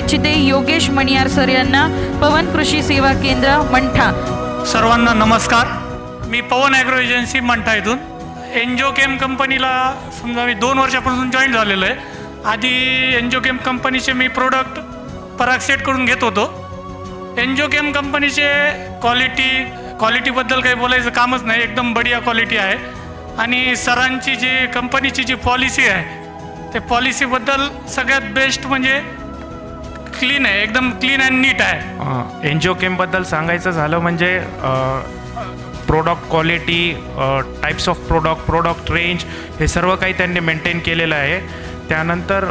इच्छिते योगेश मणियार सर यांना पवन कृषी सेवा केंद्र मंठा. सर्वांना नमस्कार. मी पवन ॲग्रो एजन्सी मंठा इथून एन्जिओकेम कंपनीला समजा मी 2 वर्षापासून जॉईन झालेलो आहे. आधी एन्जिओकेम कंपनीचे मी प्रोडक्ट परागसेटकडून घेत होतो. एन्जिओकेम कंपनीचे क्वालिटीबद्दल काही बोलायचं कामच नाही, एकदम बढिया क्वालिटी आहे. आणि सरांची जी कंपनीची जी पॉलिसी आहे ते पॉलिसीबद्दल सगळ्यात बेस्ट म्हणजे क्लीन आहे, एकदम क्लीन अँड नीट आहे. एन्जिओकेमबद्दल सांगायचं झालं म्हणजे product quality, types of product range हे सर्व काही त्यांनी मेंटेन केलेलं आहे. त्यानंतर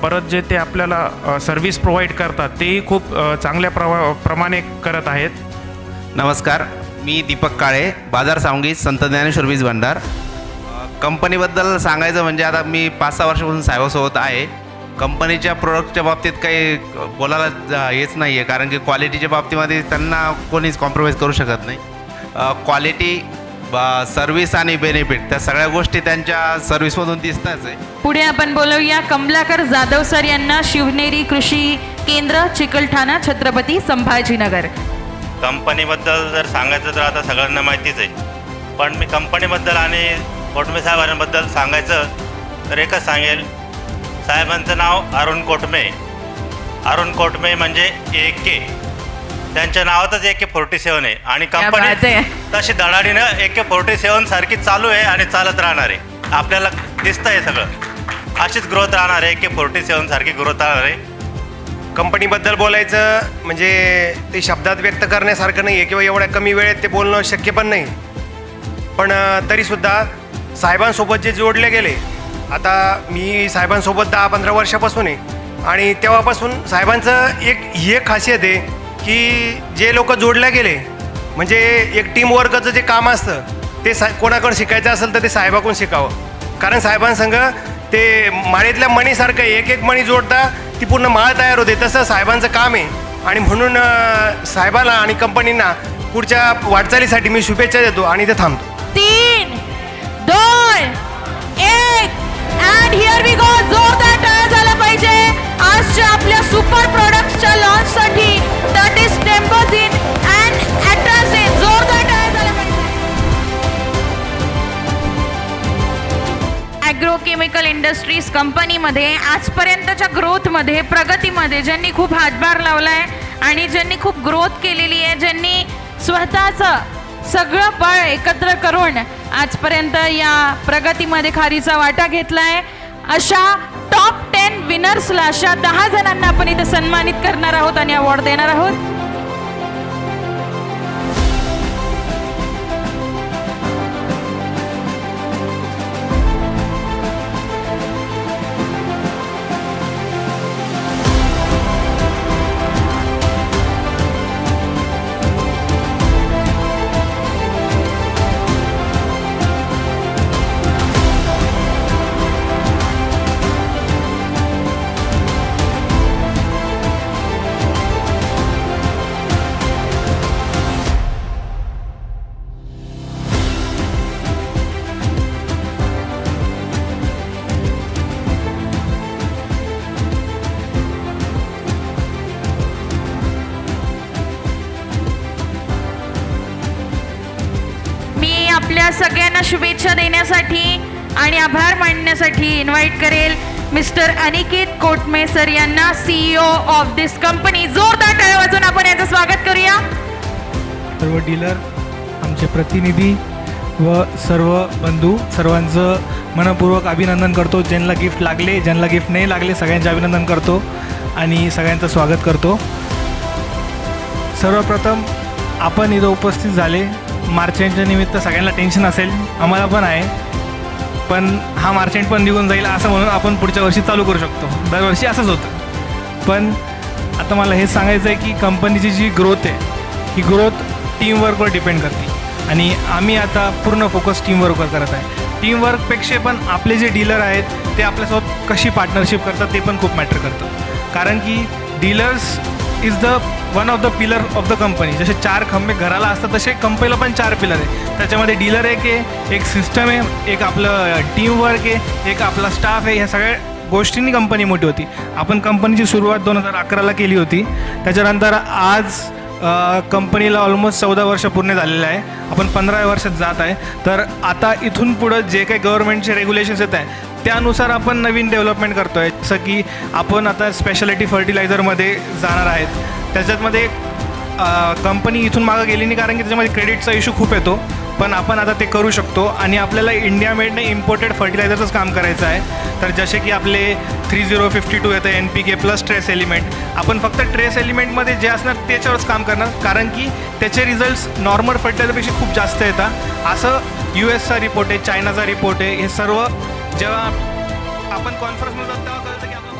परत जे ते आपल्याला सर्व्हिस प्रोव्हाइड करतात तेही खूप चांगल्या प्रमाणे करत आहेत. नमस्कार, मी दीपक काळे, बाजार सावंगी, संत ज्ञानेश्वर वीज भंडार. कंपनीबद्दल सांगायचं म्हणजे आता मी 5-6 वर्षापासून साहेबासोबत आहे. कंपनीच्या प्रोडक्टच्या बाबतीत काही बोलायला हेच नाही आहे, कारण की क्वालिटीच्या बाबतीमध्ये त्यांना कोणीच कॉम्प्रोमाइज करू शकत नाही. क्वालिटी, सर्व्हिस आणि बेनिफिट त्या सगळ्या गोष्टी त्यांच्या सर्व्हिसमधून दिसताच आहे. पुढे आपण बोलवूया कमलाकर जाधव सर यांना, शिवनेरी कृषी केंद्र, चिकलठाणा, छत्रपती संभाजीनगर. कंपनीबद्दल जर सांगायचं तर आता सगळ्यांना माहितीच आहे, पण मी कंपनीबद्दल आणि कोटमे साहेबांबद्दल सांगायचं तर एकच सांगेल. साहेबांचं नाव अरुण कोटमे म्हणजे AK. त्यांच्या नावातच AK-47 आहे आणि कंपनी तशी धडाडीनं AK-47 सारखी चालू आहे आणि चालत राहणार आहे. आपल्याला दिसतं आहे सगळं, अशीच ग्रोथ राहणार आहे, AK-47 सारखी ग्रोथ राहणार आहे. कंपनीबद्दल बोलायचं म्हणजे ते शब्दात व्यक्त करण्यासारखं नाही आहे किंवा एवढ्या कमी वेळेत ते बोलणं शक्य पण नाही. पण तरीसुद्धा साहेबांसोबत जे जोडले गेले, आता मी साहेबांसोबत 10-15 वर्षापासून आहे आणि तेव्हापासून साहेबांचं एक खासियत आहे की जे लोक जोडले गेले म्हणजे एक टीमवर्कचं जे काम असतं ते कोणाकडून शिकायचं असेल तर ते साहेबाकडून शिकावं. कारण साहेबांसंग ते माळेतल्या मणीसारखं एक मणी जोडता ती पूर्ण माळ तयार होते, तसं साहेबांचं काम आहे. आणि म्हणून साहेबाला आणि कंपनींना पुढच्या वाटचालीसाठी मी शुभेच्छा देतो आणि ते थांबतो. 3, 2, 1 अँड हिअर वी गो. जोरदार टाळ्या झाला पाहिजे आजच्या आपल्या सुपर प्रोडक्ट्सच्या लॉन्चसाठी. That is tempozin and atrazine. जोरदार टाळ्या झाला पाहिजे. ॲग्रोकेमिकल इंडस्ट्रीज कंपनीमध्ये आजपर्यंतच्या ग्रोथमध्ये, प्रगतीमध्ये ज्यांनी खूप हातभार लावला आहे आणि ज्यांनी खूप ग्रोथ केलेली आहे, ज्यांनी स्वतःचं सगळं बळ एकत्र करून आजपर्यंत या प्रगतीमध्ये खारीचा वाटा घेतला आहे, अशा टॉप 10 विनर्सला, अशा 10 जणांना आपण इथे सन्मानित करणार आहोत आणि अवॉर्ड देणार आहोत. आपल्या सगळ्यांना शुभेच्छा देण्यासाठी आणि आभार मानण्यासाठी इन्व्हाइट करेल मिस्टर अनिकेत कोटमे सर यांना, CEO ऑफ दिस कंपनी. जोरदार टाळ्या वाजवून आपण याचं स्वागत करूया. सर्व डीलर, आमचे प्रतिनिधी व सर्व बंधू, सर्वांचं मनपूर्वक अभिनंदन करतो. ज्यांना गिफ्ट लागले, ज्यांना गिफ्ट नाही लागले, सगळ्यांचे अभिनंदन करतो आणि सगळ्यांचं स्वागत करतो. सर्वप्रथम आपण इथं उपस्थित झाले. मार्च एंडच्या निमित्त सगळ्यांना टेन्शन असेल, आम्हाला पण आहे, पण हा मार्च एंड पण निघून जाईल असं म्हणून आपण पुढच्या वर्षी चालू करू शकतो. दरवर्षी असंच होतं. पण आता मला हे सांगायचं आहे की कंपनीची जी ग्रोथ आहे ही ग्रोथ टीमवर्कवर डिपेंड करते आणि आम्ही आता पूर्ण फोकस टीमवर्कवर करत आहे. टीमवर्कपेक्षा पण आपले जे डीलर आहेत ते आपल्यासोबत कशी पार्टनरशिप करतात ते पण खूप मॅटर करतं. कारण की dealers is the one of the pillar of the company. जसे 4 खंबे घराला असतात तसे कंपनीला पण 4 पिलर आहे. त्याच्यामध्ये डीलर एक आहे, एक सिस्टम आहे, एक आपलं टीमवर्क आहे, एक आपला स्टाफ आहे. ह्या सगळ्या गोष्टींनी कंपनी मोठी होती. आपण कंपनीची सुरुवात 2011ला केली होती. त्याच्यानंतर आज कंपनीला ऑलमोस्ट 14 वर्ष पूर्ण झालेलं आहे. आपण 15व्या वर्षात जात आहे. तर आता इथून पुढं जे काही गव्हर्नमेंटचे रेग्युलेशन्स येत आहे त्यानुसार आपण नवीन डेव्हलपमेंट करतो आहे. जसं की आपण आता स्पेशालिटी फर्टिलायझरमध्ये जाणार आहेत. त्याच्यातमध्ये कंपनी इथून मागं गेली नाही, कारण की त्याच्यामध्ये क्रेडिटचा इश्यू खूप येतो. पण आपण आता ते करू शकतो आणि आपल्याला इंडिया मेडने इम्पोर्टेड फर्टिलायझरचंच काम करायचं आहे. तर जसे की आपले 3052 येतं NPK प्लस ट्रेस एलिमेंट. आपण फक्त ट्रेस एलिमेंटमध्ये जे असणार त्याच्यावरच काम करणार, कारण की त्याचे रिझल्ट्स नॉर्मल फर्टिलायझरपेक्षा खूप जास्त येतात. असं US चा रिपोर्ट आहे, चायनाचा रिपोर्ट आहे. हे सर्व जेव्हा आपण कॉन्फरन्समध्ये जातो तेव्हा कळतं की आपण